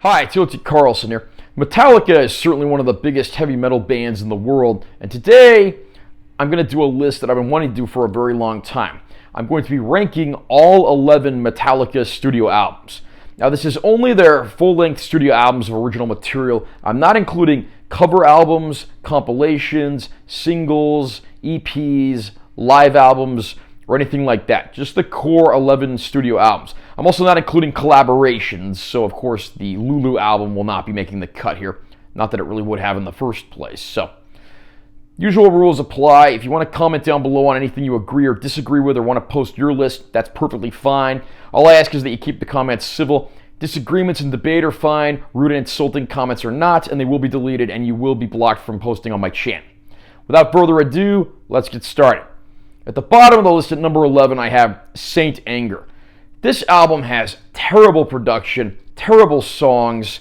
Hi, it's Yoti Carlson here. Metallica is certainly one of the biggest heavy metal bands in the world, and today I'm going to do a list that I've been wanting to do for a very long time. I'm going to be ranking all 11 Metallica studio albums. Now, this is only their full-length studio albums of original material. I'm not including cover albums, compilations, singles, EPs, live albums, or anything like that. Just the core 11 studio albums. I'm also not including collaborations, so of course the Lulu album will not be making the cut here. Not that it really would have in the first place. So, usual rules apply. If you want to comment down below on anything you agree or disagree with or want to post your list, that's perfectly fine. All I ask is that you keep the comments civil. Disagreements and debate are fine. Rude and insulting comments are not, and they will be deleted, and you will be blocked from posting on my channel. Without further ado, let's get started. At the bottom of the list at number 11, I have Saint Anger. This album has terrible production, terrible songs.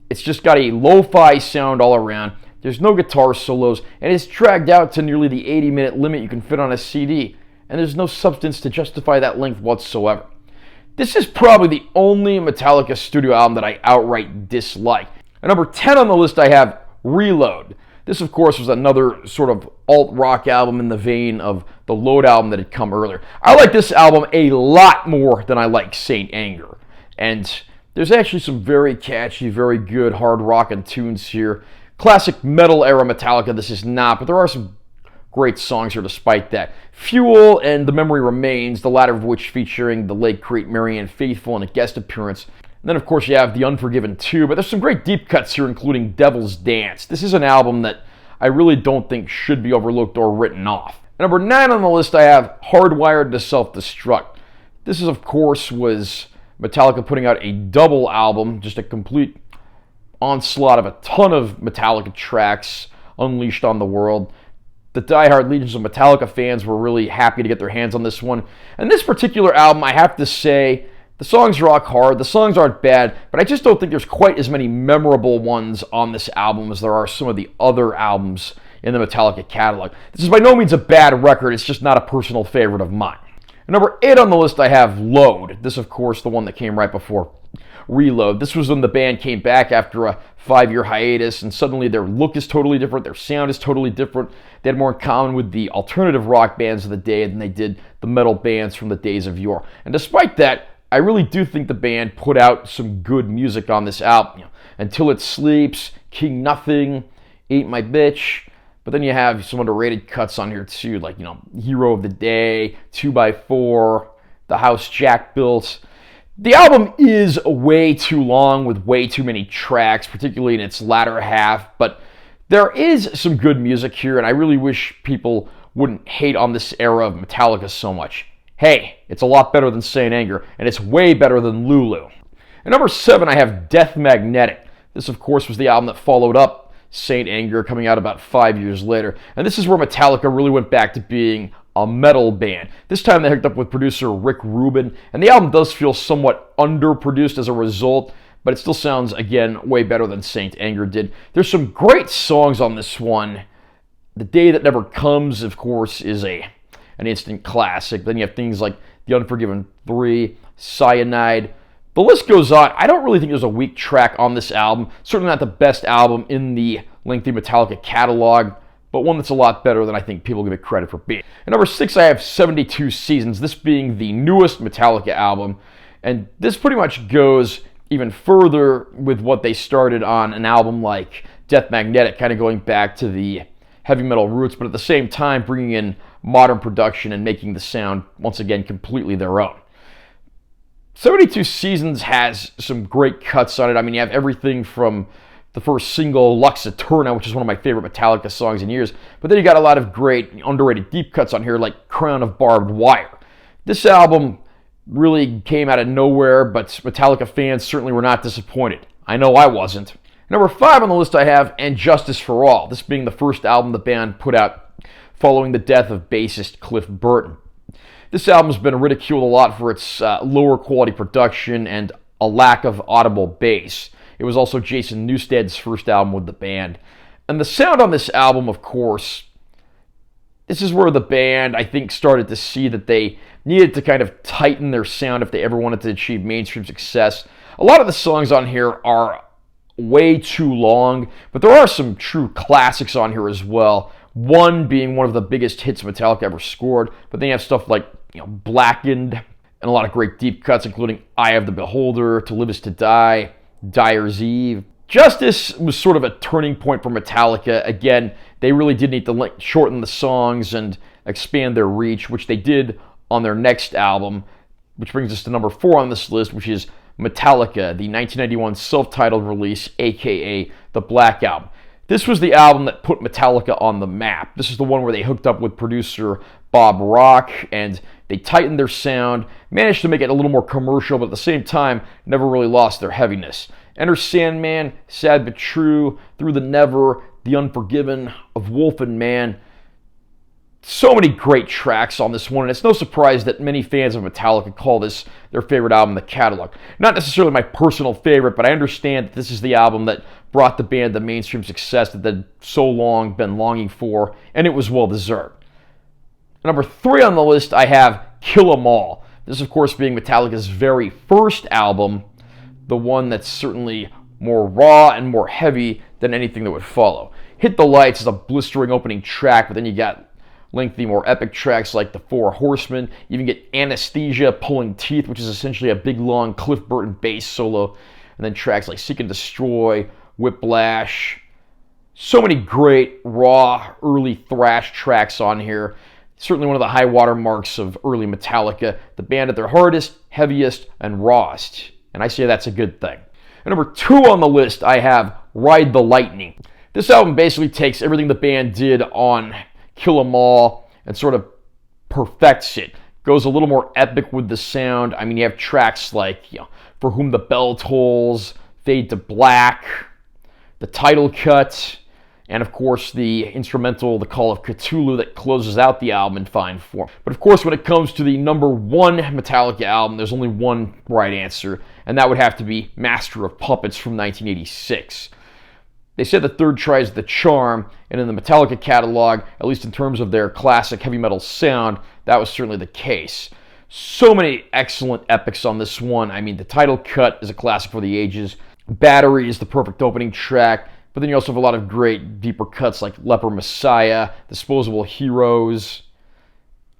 It's just got a lo-fi sound all around. There's no guitar solos, and it's dragged out to nearly the 80-minute limit you can fit on a CD, and there's no substance to justify that length whatsoever. This is probably the only Metallica studio album that I outright dislike. At number 10 on the list, I have Reload. This, of course, was another sort of alt-rock album in the vein of the Load album that had come earlier. I like this album a lot more than I like Saint Anger. And there's actually some very catchy, very good hard rockin' tunes here. Classic metal era Metallica, this is not, but there are some great songs here despite that. Fuel and The Memory Remains, the latter of which featuring the late great Marianne Faithfull in a guest appearance. And then, of course, you have The Unforgiven 2, but there's some great deep cuts here, including Devil's Dance. This is an album that I really don't think should be overlooked or written off. At number 9 on the list, I have Hardwired to Self-Destruct. This, is, of course, was Metallica putting out a double album, just a complete onslaught of a ton of Metallica tracks unleashed on the world. The diehard legions of Metallica fans were really happy to get their hands on this one. And this particular album, I have to say, the songs rock hard, the songs aren't bad, but I just don't think there's quite as many memorable ones on this album as there are some of the other albums in the Metallica catalog. This is by no means a bad record, it's just not a personal favorite of mine. At number 8 on the list, I have Load. This, of course, the one that came right before Reload. This was when the band came back after a 5-year hiatus, and suddenly their look is totally different, their sound is totally different. They had more in common with the alternative rock bands of the day than they did the metal bands from the days of yore. And despite that, I really do think the band put out some good music on this album. Until It Sleeps, King Nothing, Ain't My Bitch. But then you have some underrated cuts on here too, like, Hero of the Day, 2x4, The House Jack Built. The album is way too long with way too many tracks, particularly in its latter half. But there is some good music here, and I really wish people wouldn't hate on this era of Metallica so much. Hey, it's a lot better than Saint Anger, and it's way better than Lulu. At number 7, I have Death Magnetic. This, of course, was the album that followed up Saint Anger, coming out about 5 years later. And this is where Metallica really went back to being a metal band. This time they hooked up with producer Rick Rubin, and the album does feel somewhat underproduced as a result, but it still sounds, again, way better than Saint Anger did. There's some great songs on this one. The Day That Never Comes, of course, is an instant classic. Then you have things like The Unforgiven 3, Cyanide. The list goes on. I don't really think there's a weak track on this album. Certainly not the best album in the lengthy Metallica catalog, but one that's a lot better than I think people give it credit for being. At number 6, I have 72 Seasons, this being the newest Metallica album. And this pretty much goes even further with what they started on an album like Death Magnetic, kind of going back to the heavy metal roots, but at the same time bringing in modern production and making the sound, once again, completely their own. 72 Seasons has some great cuts on it. I mean, you have everything from the first single, Lux Eterna, which is one of my favorite Metallica songs in years, but then you got a lot of great, underrated deep cuts on here, like Crown of Barbed Wire. This album really came out of nowhere, but Metallica fans certainly were not disappointed. I know I wasn't. Number 5 on the list, I have And Justice for All, this being the first album the band put out following the death of bassist Cliff Burton. This album's been ridiculed a lot for its lower quality production and a lack of audible bass. It was also Jason Newsted's first album with the band. And the sound on this album, of course, this is where the band, I think, started to see that they needed to kind of tighten their sound if they ever wanted to achieve mainstream success. A lot of the songs on here are way too long, but there are some true classics on here as well. One being one of the biggest hits Metallica ever scored, but then you have stuff like Blackened, and a lot of great deep cuts, including Eye of the Beholder, To Live Is to Die, Dyer's Eve. Justice was sort of a turning point for Metallica. Again, they really did need to shorten the songs and expand their reach, which they did on their next album, which brings us to number 4 on this list, which is Metallica, the 1991 self-titled release, aka the Black Album. This was the album that put Metallica on the map. This is the one where they hooked up with producer Bob Rock, and they tightened their sound, managed to make it a little more commercial, but at the same time, never really lost their heaviness. Enter Sandman, Sad But True, Through the Never, The Unforgiven, Of Wolf and Man. So many great tracks on this one, and it's no surprise that many fans of Metallica call this their favorite album in the catalog. Not necessarily my personal favorite, but I understand that this is the album that brought the band the mainstream success that they'd so long been longing for, and it was well deserved. Number 3 on the list, I have Kill 'Em All. This, of course, being Metallica's very first album, the one that's certainly more raw and more heavy than anything that would follow. Hit the Lights is a blistering opening track, but then you got lengthy, more epic tracks like The Four Horsemen. You even get Anesthesia, Pulling Teeth, which is essentially a big, long Cliff Burton bass solo. And then tracks like Seek and Destroy, Whiplash. So many great, raw, early thrash tracks on here. Certainly one of the high water marks of early Metallica. The band at their hardest, heaviest, and rawest. And I say that's a good thing. And number 2 on the list, I have Ride the Lightning. This album basically takes everything the band did on Kill 'Em All and sort of perfects it. Goes a little more epic with the sound. I mean, you have tracks like For Whom the Bell Tolls, Fade to Black, the title cut, and of course the instrumental, The Call of Cthulhu, that closes out the album in fine form. But of course, when it comes to the number 1 Metallica album, there's only one right answer, and that would have to be Master of Puppets from 1986. They said the third tries the charm, and in the Metallica catalog, at least in terms of their classic heavy metal sound, that was certainly the case. So many excellent epics on this one. I mean, the title cut is a classic for the ages. Battery is the perfect opening track, but then you also have a lot of great deeper cuts like Leper Messiah, Disposable Heroes,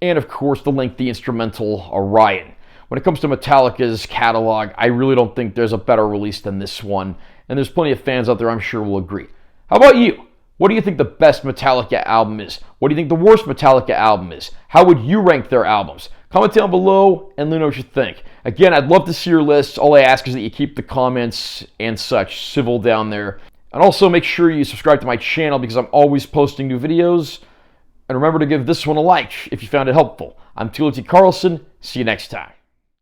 and of course the lengthy instrumental Orion. When it comes to Metallica's catalog, I really don't think there's a better release than this one, and there's plenty of fans out there I'm sure will agree. How about you? What do you think the best Metallica album is? What do you think the worst Metallica album is? How would you rank their albums? Comment down below and let me know what you think. Again, I'd love to see your lists. All I ask is that you keep the comments and such civil down there. And also make sure you subscribe to my channel because I'm always posting new videos. And remember to give this one a like if you found it helpful. I'm T. Carlson. See you next time.